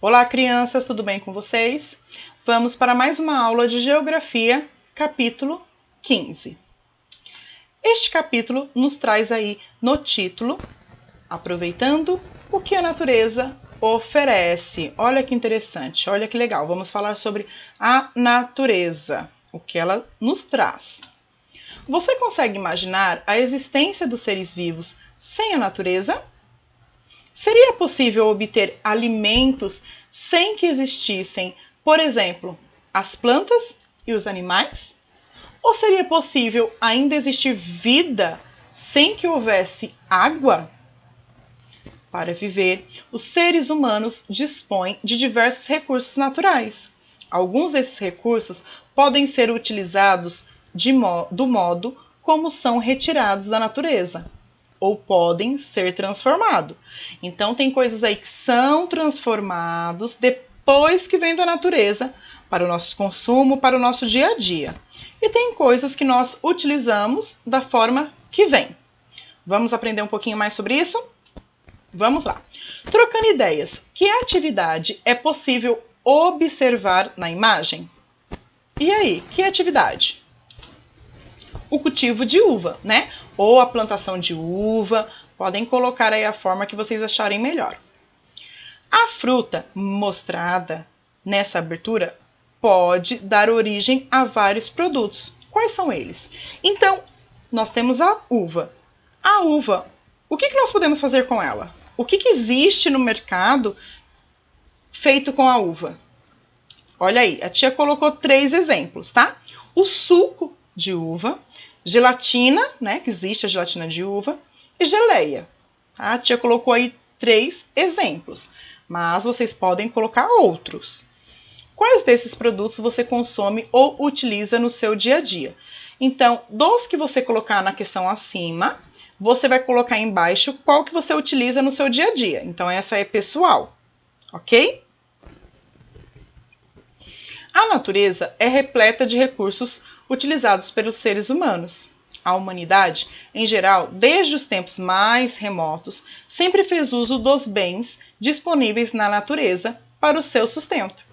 Olá, crianças, tudo bem com vocês? Vamos para mais uma aula de Geografia, capítulo 15. Este capítulo nos traz aí no título, aproveitando o que a natureza oferece. Olha que interessante, olha que legal. Vamos falar sobre a natureza, o que ela nos traz. Você consegue imaginar a existência dos seres vivos sem a natureza? Seria possível obter alimentos sem que existissem, por exemplo, as plantas e os animais? Ou seria possível ainda existir vida sem que houvesse água? Para viver, os seres humanos dispõem de diversos recursos naturais. Alguns desses recursos podem ser utilizados do modo como são retirados da natureza, ou podem ser transformados. Então, tem coisas aí que são transformados depois que vem da natureza para o nosso consumo, para o nosso dia a dia. E tem coisas que nós utilizamos da forma que vem. Vamos aprender um pouquinho mais sobre isso? Vamos lá. Trocando ideias, que atividade é possível observar na imagem? E aí, que atividade? O cultivo de uva, né? Ou a plantação de uva, podem colocar aí a forma que vocês acharem melhor. A fruta mostrada nessa abertura pode dar origem a vários produtos. Quais são eles? Então, nós temos a uva. A uva, o que nós podemos fazer com ela? O que existe no mercado feito com a uva? Olha aí, a tia colocou 3 exemplos, tá? O suco de uva, gelatina, né, que existe a gelatina de uva, e geleia. Tá? A tia colocou aí 3 exemplos, mas vocês podem colocar outros. Quais desses produtos você consome ou utiliza no seu dia a dia? Então, dos que você colocar na questão acima, você vai colocar embaixo qual que você utiliza no seu dia a dia. Então, essa é pessoal, ok? A natureza é repleta de recursos utilizados pelos seres humanos. A humanidade, em geral, desde os tempos mais remotos, sempre fez uso dos bens disponíveis na natureza para o seu sustento.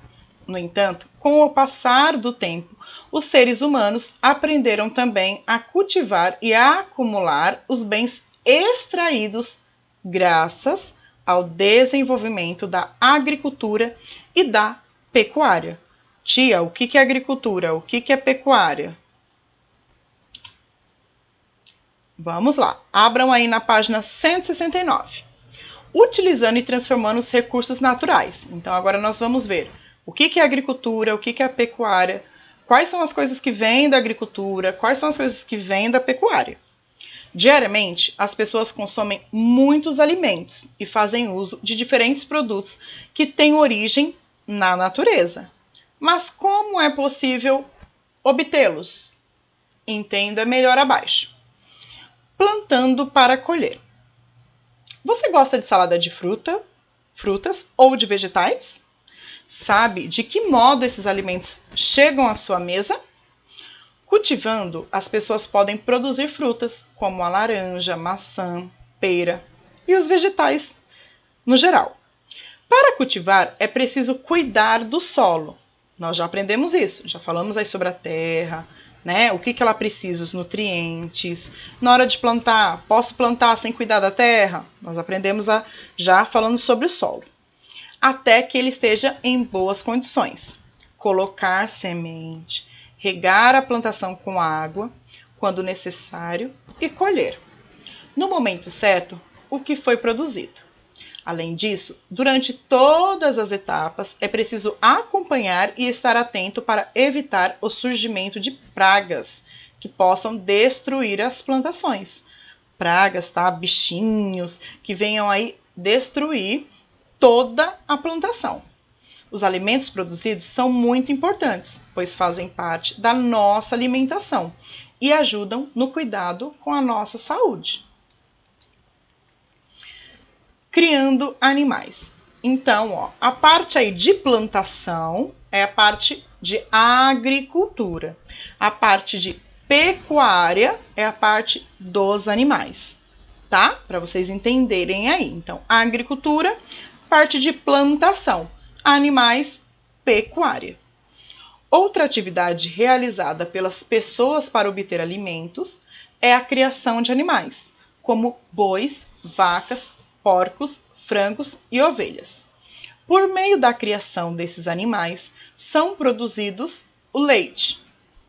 No entanto, com o passar do tempo, os seres humanos aprenderam também a cultivar e a acumular os bens extraídos graças ao desenvolvimento da agricultura e da pecuária. Tia, o que é agricultura? O que é pecuária? Vamos lá, abram aí na página 169. Utilizando e transformando os recursos naturais. Então, agora nós vamos ver o que é agricultura, o que é a pecuária, quais são as coisas que vêm da agricultura, quais são as coisas que vêm da pecuária. Diariamente, as pessoas consomem muitos alimentos e fazem uso de diferentes produtos que têm origem na natureza. Mas como é possível obtê-los? Entenda melhor abaixo. Plantando para colher. Você gosta de salada de frutas ou de vegetais? Sabe de que modo esses alimentos chegam à sua mesa? Cultivando, as pessoas podem produzir frutas como a laranja, maçã, pera e os vegetais no geral. Para cultivar, é preciso cuidar do solo. Nós já aprendemos isso, já falamos aí sobre a terra, né? O que ela precisa, os nutrientes. Na hora de plantar, posso plantar sem cuidar da terra? Nós aprendemos já falando sobre o solo. Até que ele esteja em boas condições. Colocar semente, regar a plantação com água, quando necessário, e colher. No momento certo, o que foi produzido. Além disso, durante todas as etapas, é preciso acompanhar e estar atento para evitar o surgimento de pragas que possam destruir as plantações. Pragas, tá? Bichinhos que venham aí destruir toda a plantação. Os alimentos produzidos são muito importantes, pois fazem parte da nossa alimentação e ajudam no cuidado com a nossa saúde. Criando animais. Então, a parte aí de plantação é a parte de agricultura. A parte de pecuária é a parte dos animais, tá? Para vocês entenderem aí. Então, a agricultura, parte de plantação. animais, pecuária. Outra atividade realizada pelas pessoas para obter alimentos é a criação de animais, como bois, vacas, porcos, frangos e ovelhas. Por meio da criação desses animais, são produzidos o leite,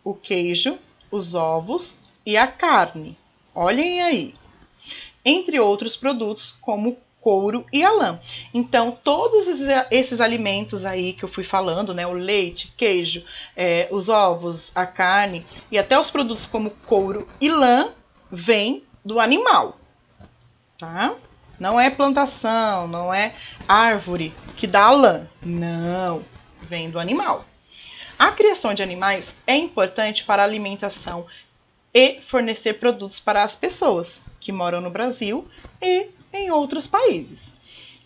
o queijo, os ovos e a carne. Olhem aí. Entre outros produtos como couro e a lã. Então, todos esses alimentos aí que eu fui falando, né, o leite, queijo, os ovos, a carne e até os produtos como couro e lã, vêm do animal, tá? Não é plantação, não é árvore que dá a lã, não, vem do animal. A criação de animais é importante para a alimentação e fornecer produtos para as pessoas que moram no Brasil e em outros países.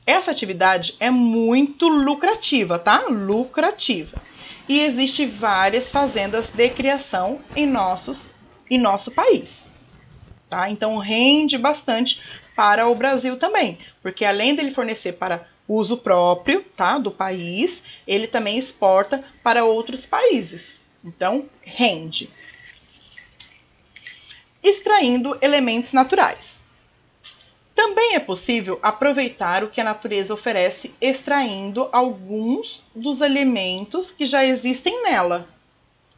Essa atividade é muito lucrativa, tá? Lucrativa. E existem várias fazendas de criação em nosso país, tá? Então rende bastante para o Brasil também, porque além dele fornecer para uso próprio, tá, do país, ele também exporta para outros países. Então rende. Extraindo elementos naturais. Também é possível aproveitar o que a natureza oferece extraindo alguns dos elementos que já existem nela.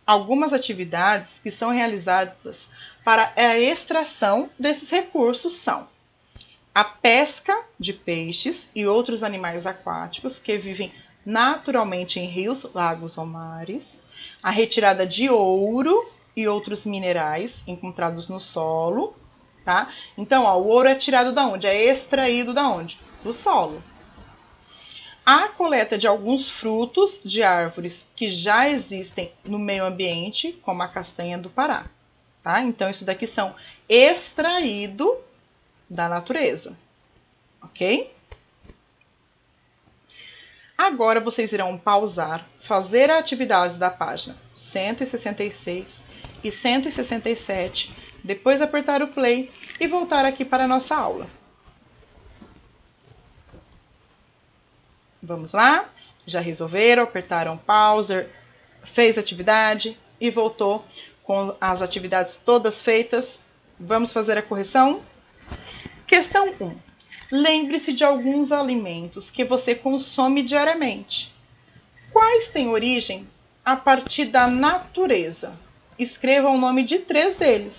Algumas atividades que são realizadas para a extração desses recursos são a pesca de peixes e outros animais aquáticos que vivem naturalmente em rios, lagos ou mares, a retirada de ouro e outros minerais encontrados no solo, tá? Então, ó, o ouro é tirado da onde? É extraído da onde? Do solo. A coleta de alguns frutos de árvores que já existem no meio ambiente, como a castanha do Pará, tá? Então, isso daqui são extraído da natureza, ok? Agora vocês irão pausar, fazer a atividade da página 166 e 167, depois apertar o play e voltar aqui para a nossa aula. Vamos lá? Já resolveram? Apertaram pause, fez a atividade e voltou com as atividades todas feitas. Vamos fazer a correção? Questão 1. Lembre-se de alguns alimentos que você consome diariamente. Quais têm origem a partir da natureza? Escreva o nome de 3 deles.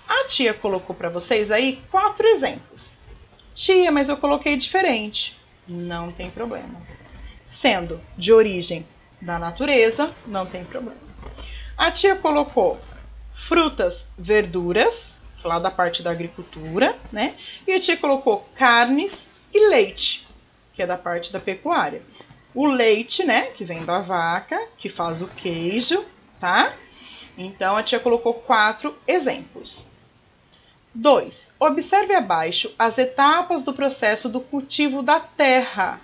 A tia colocou para vocês aí 4 exemplos. Tia, mas eu coloquei diferente. Não tem problema. Sendo de origem da natureza, não tem problema. A tia colocou frutas, verduras, lá da parte da agricultura, né? E a tia colocou carnes e leite, que é da parte da pecuária. O leite, né, que vem da vaca, que faz o queijo, tá? Então, a tia colocou 4 exemplos. 2. Observe abaixo as etapas do processo do cultivo da terra.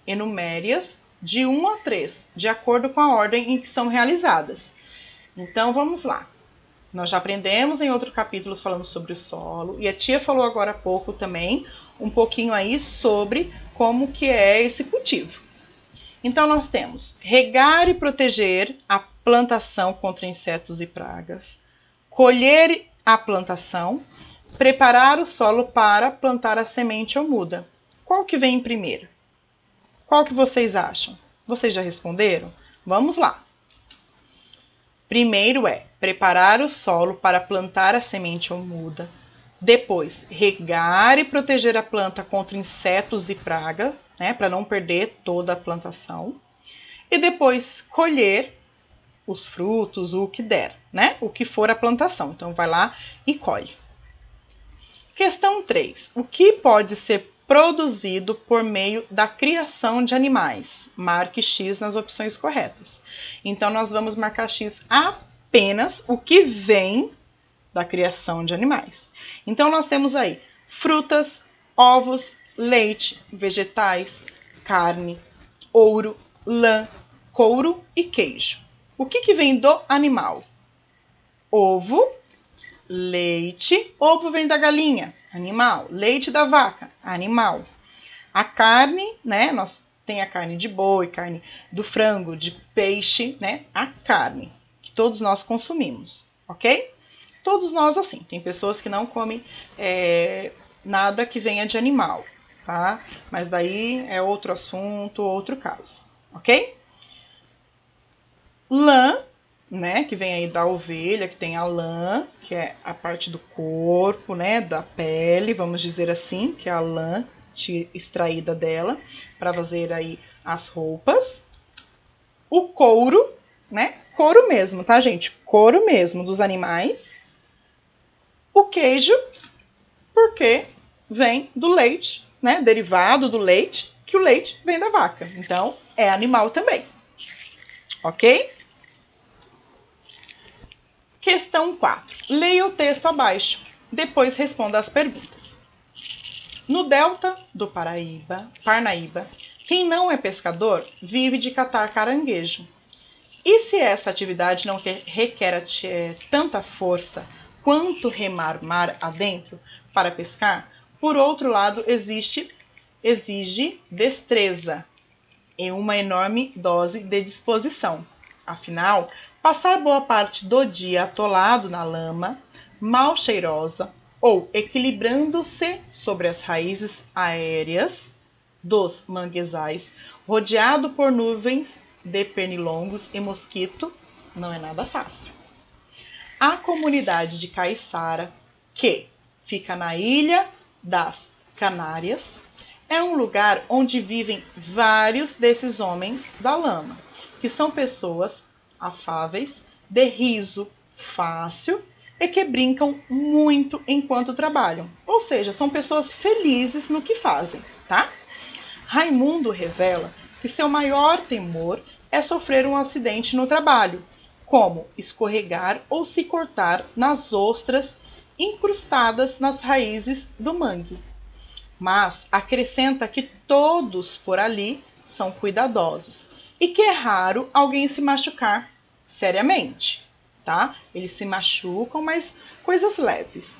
Enumere-as de 1 a 3, de acordo com a ordem em que são realizadas. Então, vamos lá. Nós já aprendemos em outro capítulo falando sobre o solo, e a tia falou agora há pouco também um pouquinho aí sobre como que é esse cultivo. Então, nós temos regar e proteger a plantação contra insetos e pragas, colher a plantação, preparar o solo para plantar a semente ou muda. Qual que vem primeiro? Qual que vocês acham? Vocês já responderam? Vamos lá. Primeiro é preparar o solo para plantar a semente ou muda. Depois, regar e proteger a planta contra insetos e praga, né, para não perder toda a plantação. E depois, colher os frutos, o que der, né, o que for a plantação. Então, vai lá e colhe. Questão 3. O que pode ser produzido por meio da criação de animais? Marque X nas opções corretas. Então, nós vamos marcar X apenas o que vem da criação de animais. Então, nós temos aí frutas, ovos, leite, vegetais, carne, ouro, lã, couro e queijo. O que vem do animal? Ovo, leite, ovo vem da galinha, animal. Leite da vaca, animal. A carne, né, nós Tem a carne de boi, carne do frango, de peixe, né? A carne que todos nós consumimos, ok? Todos nós assim. Tem pessoas que não comem nada que venha de animal, tá? Mas daí é outro assunto, outro caso, ok? Lã, né? Que vem aí da ovelha, que tem a lã, que é a parte do corpo, né? Da pele, vamos dizer assim, que é a lã extraída dela para fazer aí as roupas. O couro, né? Couro mesmo, tá, gente? Couro mesmo dos animais. O queijo, porque vem do leite, né? Derivado do leite, que o leite vem da vaca. Então, é animal também. Ok? Questão 4. Leia o texto abaixo. Depois responda as perguntas. No delta do Parnaíba, quem não é pescador vive de catar caranguejo. E se essa atividade não requer tanta força quanto remar mar adentro para pescar, por outro lado, exige destreza e uma enorme dose de disposição. Afinal, passar boa parte do dia atolado na lama, mal cheirosa, ou equilibrando-se sobre as raízes aéreas dos manguezais, rodeado por nuvens de pernilongos e mosquito, não é nada fácil. A comunidade de Caiçara, que fica na ilha das Canárias, é um lugar onde vivem vários desses homens da lama, que são pessoas afáveis, de riso fácil e que brincam muito enquanto trabalham. Ou seja, são pessoas felizes no que fazem, tá? Raimundo revela que seu maior temor é sofrer um acidente no trabalho, como escorregar ou se cortar nas ostras incrustadas nas raízes do mangue. Mas acrescenta que todos por ali são cuidadosos e que é raro alguém se machucar seriamente, tá? Eles se machucam, mas coisas leves.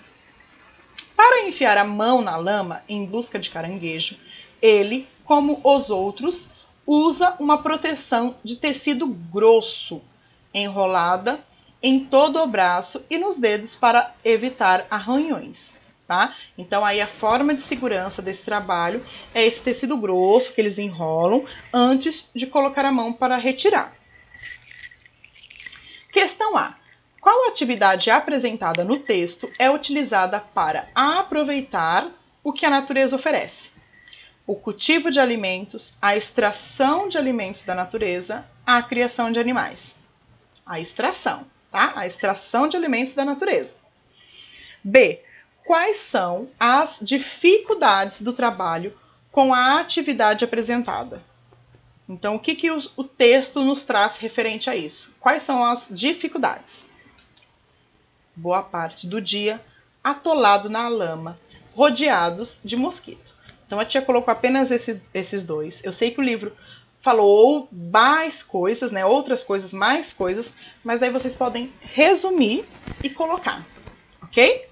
Para enfiar a mão na lama em busca de caranguejo, ele, como os outros, usa uma proteção de tecido grosso, enrolada em todo o braço e nos dedos para evitar arranhões. Tá? Então aí a forma de segurança desse trabalho é esse tecido grosso que eles enrolam antes de colocar a mão para retirar. Questão A. Qual atividade apresentada no texto é utilizada para aproveitar o que a natureza oferece? O cultivo de alimentos, a extração de alimentos da natureza, a criação de animais. A extração, tá? A extração de alimentos da natureza. B. Quais são as dificuldades do trabalho com a atividade apresentada? Então, o que o texto nos traz referente a isso? Quais são as dificuldades? Boa parte do dia atolado na lama, rodeados de mosquito. Então, a tia colocou apenas esses dois. Eu sei que o livro falou mais coisas, né? Outras coisas, mais coisas, mas daí vocês podem resumir e colocar, ok?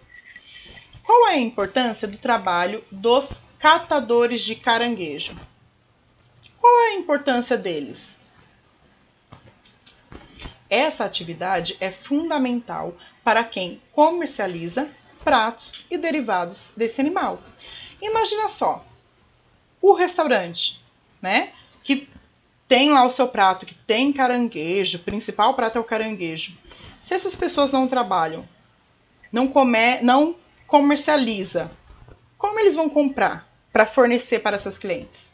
Qual é a importância do trabalho dos catadores de caranguejo? Qual é a importância deles? Essa atividade é fundamental para quem comercializa pratos e derivados desse animal. Imagina só, o restaurante, né, que tem lá o seu prato, que tem caranguejo, o principal prato é o caranguejo. Se essas pessoas não trabalham, não comercializa, como eles vão comprar para fornecer para seus clientes?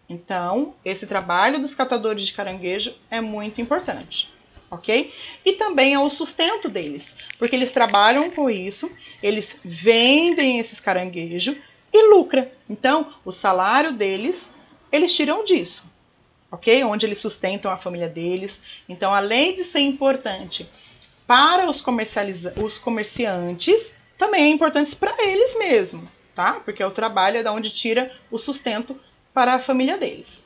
Então, esse trabalho dos catadores de caranguejo é muito importante, ok? E também é o sustento deles, porque eles trabalham com isso, eles vendem esses caranguejos e lucram. Então, o salário deles, eles tiram disso, ok? Onde eles sustentam a família deles. Então, além de ser importante para os comerciantes, também é importante para eles mesmos, tá? Porque o trabalho é da onde tira o sustento para a família deles.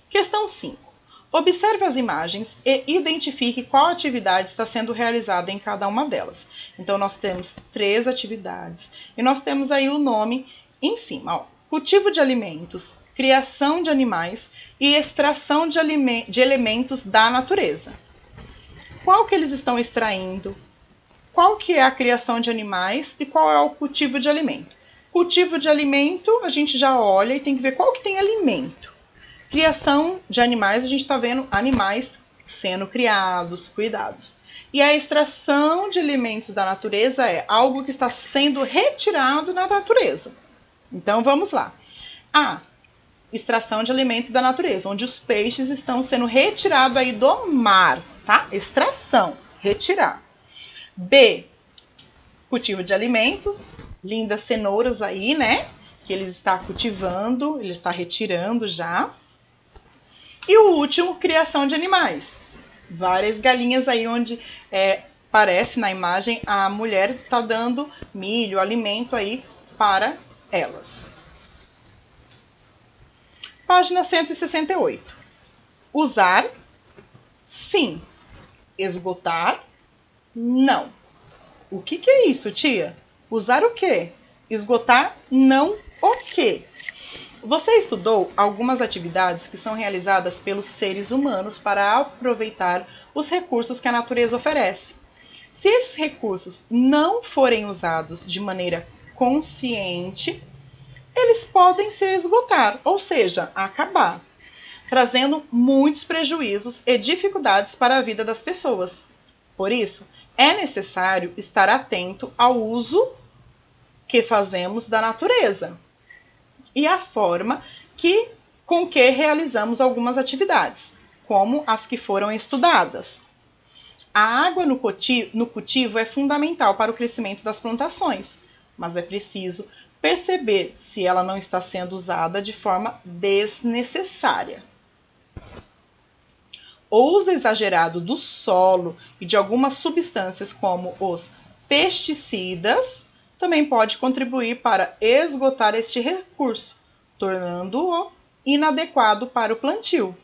Questão 5. Observe as imagens e identifique qual atividade está sendo realizada em cada uma delas. Então, nós temos 3 atividades e nós temos aí o nome em cima. Ó. cultivo de alimentos, criação de animais e extração de elementos da natureza. Qual que eles estão extraindo? Qual que é a criação de animais e qual é o cultivo de alimento? Cultivo de alimento, a gente já olha e tem que ver qual que tem alimento. Criação de animais, a gente está vendo animais sendo criados, cuidados. E a extração de elementos da natureza é algo que está sendo retirado da natureza. Então vamos lá. A, extração de alimento da natureza, onde os peixes estão sendo retirados aí do mar, tá? Extração, retirar. B, cultivo de alimentos, lindas cenouras aí, né? Que ele está cultivando, ele está retirando já. E o último, criação de animais. Várias galinhas aí onde parece na imagem a mulher está dando milho, alimento aí para elas. Página 168. Usar, sim. Esgotar, não. O que é isso, tia? Usar o quê? Esgotar, não o quê? Você estudou algumas atividades que são realizadas pelos seres humanos para aproveitar os recursos que a natureza oferece. Se esses recursos não forem usados de maneira consciente, eles podem se esgotar, ou seja, acabar, trazendo muitos prejuízos e dificuldades para a vida das pessoas. Por isso, é necessário estar atento ao uso que fazemos da natureza e a forma com que realizamos algumas atividades, como as que foram estudadas. A água no cultivo é fundamental para o crescimento das plantações, mas é preciso perceber se ela não está sendo usada de forma desnecessária. O uso exagerado do solo e de algumas substâncias como os pesticidas também pode contribuir para esgotar este recurso, tornando-o inadequado para o plantio.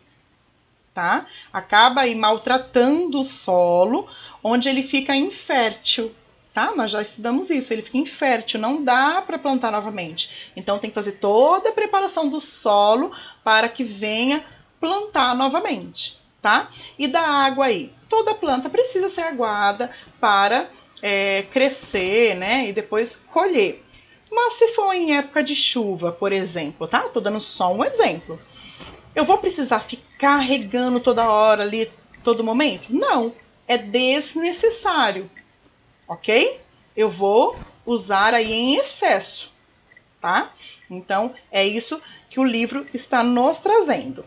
Tá? Acaba aí maltratando o solo, onde ele fica infértil. Tá? Nós já estudamos isso, ele fica infértil, não dá para plantar novamente. Então tem que fazer toda a preparação do solo para que venha plantar novamente. Tá? E da água aí, toda planta precisa ser aguada para crescer, né? E depois colher. Mas se for em época de chuva, por exemplo, tá? Tô dando só um exemplo. Eu vou precisar ficar regando toda hora ali, todo momento? Não, é desnecessário, ok? Eu vou usar aí em excesso, tá? Então, é isso que o livro está nos trazendo.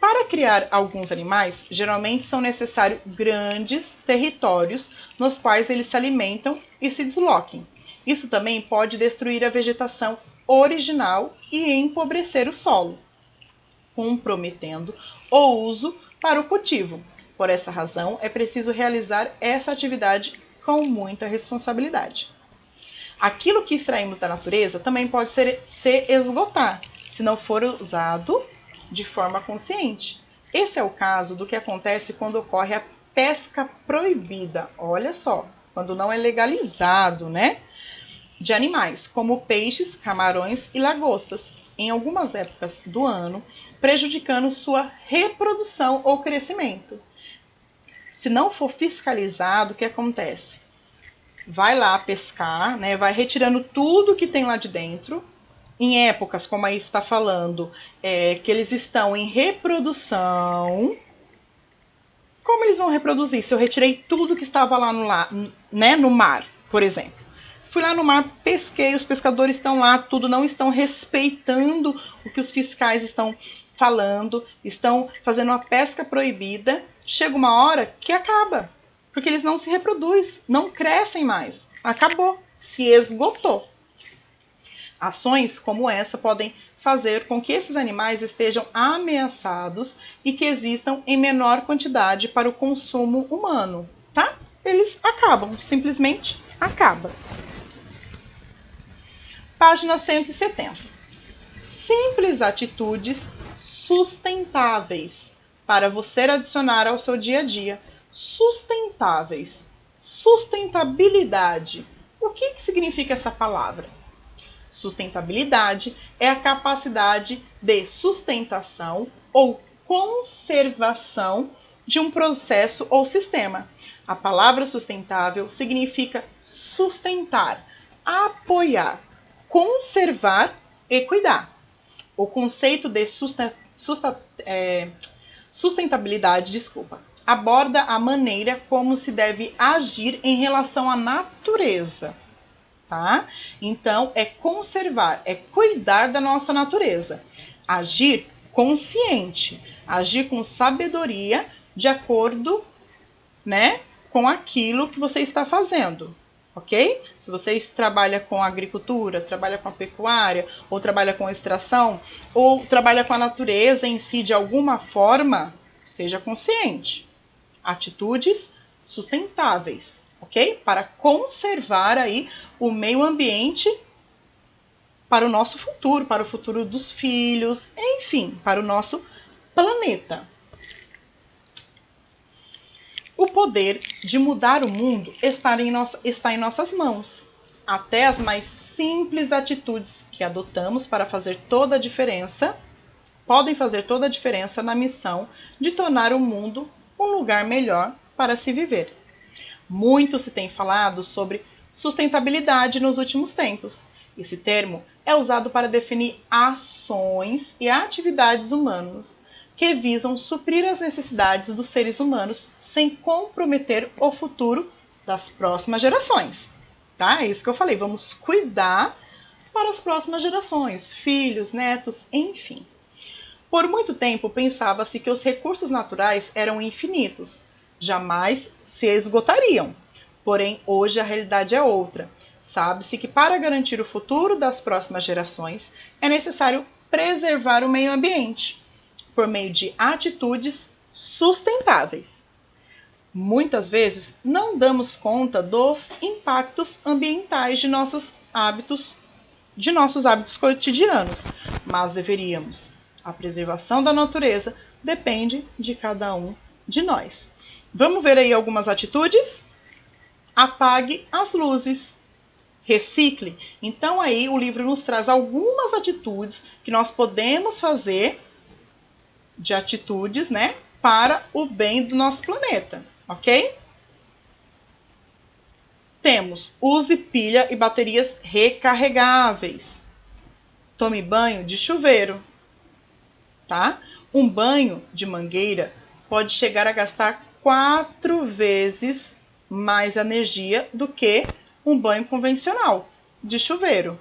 Para criar alguns animais, geralmente são necessários grandes territórios nos quais eles se alimentam e se desloquem. Isso também pode destruir a vegetação original e empobrecer o solo, comprometendo o uso para o cultivo. Por essa razão, é preciso realizar essa atividade com muita responsabilidade. Aquilo que extraímos da natureza também pode se esgotar, se não for usado de forma consciente. Esse é o caso do que acontece quando ocorre a pesca proibida. Olha só, quando não é legalizado, né? De animais, como peixes, camarões e lagostas, em algumas épocas do ano, prejudicando sua reprodução ou crescimento. Se não for fiscalizado, o que acontece? Vai lá pescar, né? Vai retirando tudo que tem lá de dentro. Em épocas, como aí está falando, que eles estão em reprodução. Como eles vão reproduzir? Se eu retirei tudo que estava lá no mar, por exemplo. Fui lá no mar, pesquei, os pescadores estão lá, tudo, não estão respeitando o que os fiscais estão falando, estão fazendo uma pesca proibida. Chega uma hora que acaba, porque eles não se reproduzem, não crescem mais. Acabou, se esgotou. Ações como essa podem fazer com que esses animais estejam ameaçados e que existam em menor quantidade para o consumo humano, tá? Eles acabam, simplesmente acabam. Página 170. Simples atitudes sustentáveis para você adicionar ao seu dia a dia. Sustentáveis. Sustentabilidade. O que significa essa palavra? Sustentabilidade é a capacidade de sustentação ou conservação de um processo ou sistema. A palavra sustentável significa sustentar, apoiar, conservar e cuidar. O conceito de sustentabilidade, aborda a maneira como se deve agir em relação à natureza, tá? Então, é conservar, é cuidar da nossa natureza. Agir consciente, agir com sabedoria, de acordo, né, com aquilo que você está fazendo, ok? Se você trabalha com agricultura, trabalha com a pecuária, ou trabalha com extração, ou trabalha com a natureza em si de alguma forma, seja consciente. Atitudes sustentáveis, ok? Para conservar aí o meio ambiente para o nosso futuro, para o futuro dos filhos, enfim, para o nosso planeta. O poder de mudar o mundo está em nossas mãos. Até as mais simples atitudes que adotamos para fazer toda a diferença, podem fazer toda a diferença na missão de tornar o mundo um lugar melhor para se viver. Muito se tem falado sobre sustentabilidade nos últimos tempos. Esse termo é usado para definir ações e atividades humanas que visam suprir as necessidades dos seres humanos sem comprometer o futuro das próximas gerações. Tá? É isso que eu falei, vamos cuidar para as próximas gerações, filhos, netos, enfim. Por muito tempo pensava-se que os recursos naturais eram infinitos, jamais se esgotariam. Porém, hoje a realidade é outra. Sabe-se que para garantir o futuro das próximas gerações é necessário preservar o meio ambiente por meio de atitudes sustentáveis. Muitas vezes não damos conta dos impactos ambientais de nossos hábitos cotidianos, mas deveríamos. A preservação da natureza depende de cada um de nós. Vamos ver aí algumas atitudes? Apague as luzes. Recicle. Então aí o livro nos traz algumas atitudes que nós podemos fazer de atitudes, né, para o bem do nosso planeta, ok? Temos, use pilha e baterias recarregáveis. Tome banho de chuveiro, tá? Um banho de mangueira pode chegar a gastar 4 vezes mais energia do que um banho convencional de chuveiro,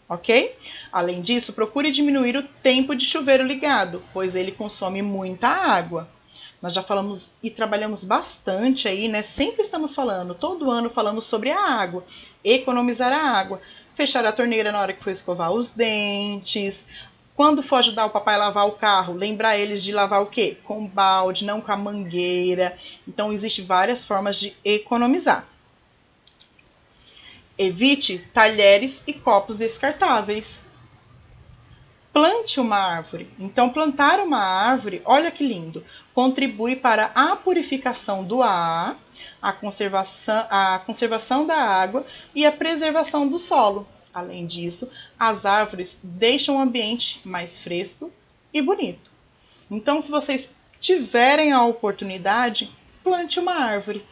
ok? Além disso, procure diminuir o tempo de chuveiro ligado, pois ele consome muita água. Nós já falamos e trabalhamos bastante aí, né? Sempre estamos falando, todo ano falando sobre a água, economizar a água, fechar a torneira na hora que for escovar os dentes. Quando for ajudar o papai a lavar o carro, lembrar eles de lavar o quê? Com balde, não com a mangueira. Então, existem várias formas de economizar. Evite talheres e copos descartáveis. Plante uma árvore. Então, plantar uma árvore, olha que lindo, contribui para a purificação do ar, a conservação da água e a preservação do solo. Além disso, as árvores deixam o ambiente mais fresco e bonito. Então, se vocês tiverem a oportunidade, plante uma árvore,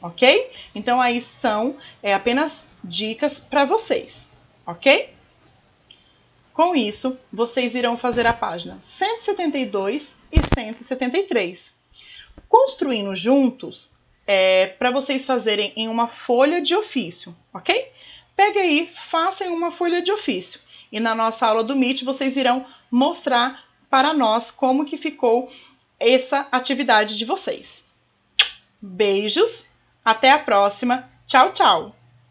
ok? Então, aí são apenas dicas para vocês, ok? Com isso, vocês irão fazer a página 172 e 173. Construindo juntos, para vocês fazerem em uma folha de ofício, ok? Pegue aí, façam em uma folha de ofício. E na nossa aula do Meet, vocês irão mostrar para nós como que ficou essa atividade de vocês. Beijos, até a próxima. Tchau, tchau!